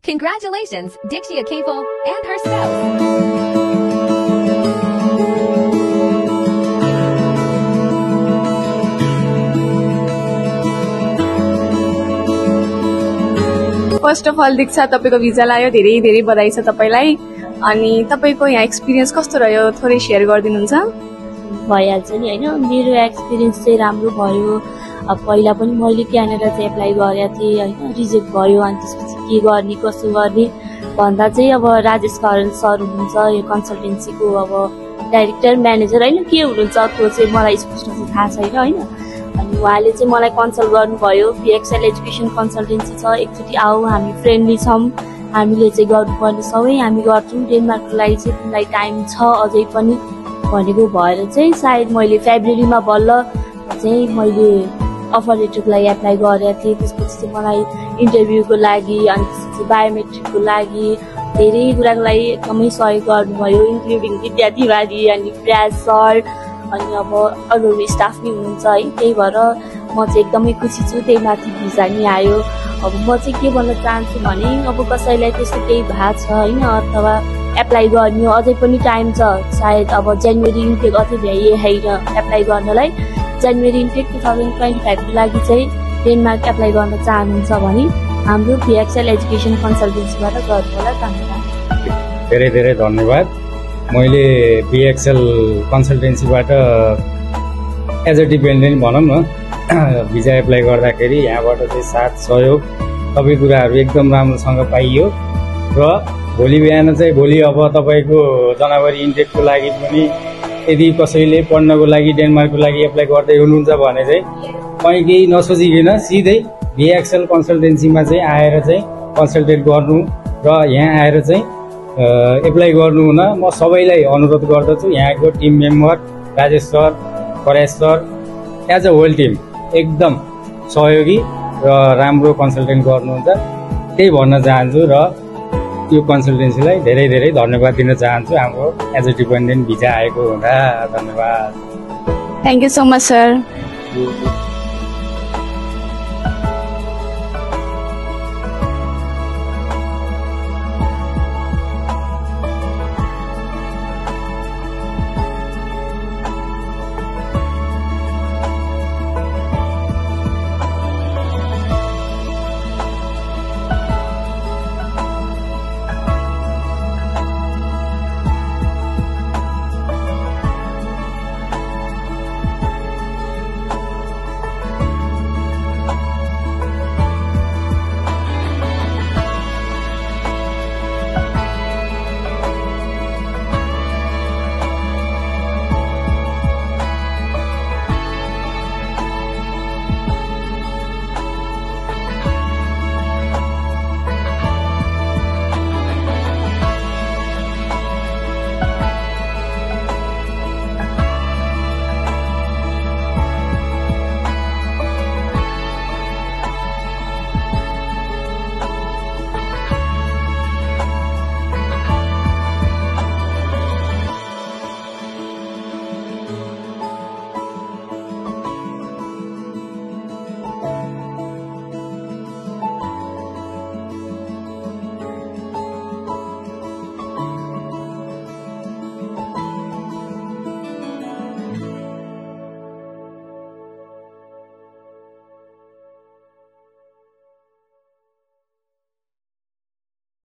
Congratulations, Dixia Kafel and her spouse. First of all Diksha तपाईको visa लाग्यो धेरै धेरै बधाई छ तपाईलाई अनि तपाईको यहाँ एक्सपिरियन्स कस्तो रह्यो थोरै शेयर गरिदिनुहुन्छ भइहाल्छ नि हैन मेरो एक्सपिरियन्स चाहिँ राम्रो भयो अब पहिला पनि मैले क्यानाडा चाहिँ एप्लाई गरेको थिएँ हैन रिजेक्ट भयो अनि त्यसपछि के गर्ने कसो गर्ने भन्दा चाहिँ अब राजेश खरेल सर हुनुहुन्छ यो कन्सल्टेन्सीको अब डाइरेक्टर म्यानेजर हैन के हुनुहुन्छ त्यो चाहिँ मलाई स्पष्ट चाहिँ थाहा छैन हैन अनि उहाँले चाहिँ मलाई कन्सल्ट गर्नुभयो बीएक्सएल एजुकेसन कन्सल्टेन्सी छ एकचोटि आऊ हामी फ्रेन्डली छौँ हामीले चाहिँ गर्नुपर्ने सबै हामी गर्छौँ डेनमार्कको लागि चाहिँ तिमीलाई टाइम छ अझै पनि भनेको भएर चाहिँ सायद मैले फेब्रुअरीमा बल्ल चाहिँ मैले अफर लेटरको लागि एप्लाई गरेको थिएँ त्यसपछि चाहिँ मलाई इन्टरभ्यूको लागि अनि त्यसपछि बायोमेट्रिकको लागि धेरै कुराको लागि एकदमै सहयोग गर्नुभयो इन्क्लुडिङ विद्या तिवारी अनि प्रयास सर अनि अब अरू स्टाफ पनि हुनुहुन्छ है त्यही भएर म चाहिँ एकदमै खुसी छु त्यही माथि भिजा नि आयो अब म चाहिँ के भन्न चाहन्छु भने अब कसैलाई त्यस्तो केही भएको छ होइन अथवा एप्लाई गर्ने अझै पनि टाइम छ सायद अब जनवरी इन्टेक अझै भ्याइएन एप्लाई गर्नलाई जनवरी इन्टेक 2025 को लागि चाहिँ डेनमार्क एप्लाई गर्न चाहनुहुन्छ भने हाम्रो बीएक्सएल एजुकेसन कन्सल्टेन्सीबाट गर्नु होला धन्यवाद धेरै धेरै धन्यवाद मैले बीएक्सएल कन्सल्टेन्सीबाट एज अ डिपेन्डेन्ट भनौँ न भिजा एप्लाई गर्दाखेरि यहाँबाट चाहिँ साथ सहयोग सबै कुराहरू एकदम राम्रोसँग पाइयो र भोलि बिहान चाहिँ भोलि अब तपाईँको जनवरी इन्टेकको लागि पनि यदि कसैले पढ्नको लागि डेनमार्कको लागि एप्लाई गर्दै हुनुहुन्छ भने चाहिँ कहीँ केही नसोचिकन सिधै बीएक्सएल कन्सल्टेन्सीमा चाहिँ आएर चाहिँ कन्सल्टेट गर्नु र यहाँ आएर चाहिँ एप्लाई गर्नु हुन म सबैलाई अनुरोध गर्दछु यहाँको team member Rajesh sir Paresh sir as a whole team एकदम सहयोगी र राम्रो कन्सल्टेन्ट गर्नुहुन्छ त्यही भन्न चाहन्छु र यो कन्सल्टेन्सीलाई धेरै धेरै धन्यवाद दिन चाहन्छु हाम्रो एज अ डिपेन्डेन्ट भिजा आएको हुँदा धन्यवाद thank you so much sir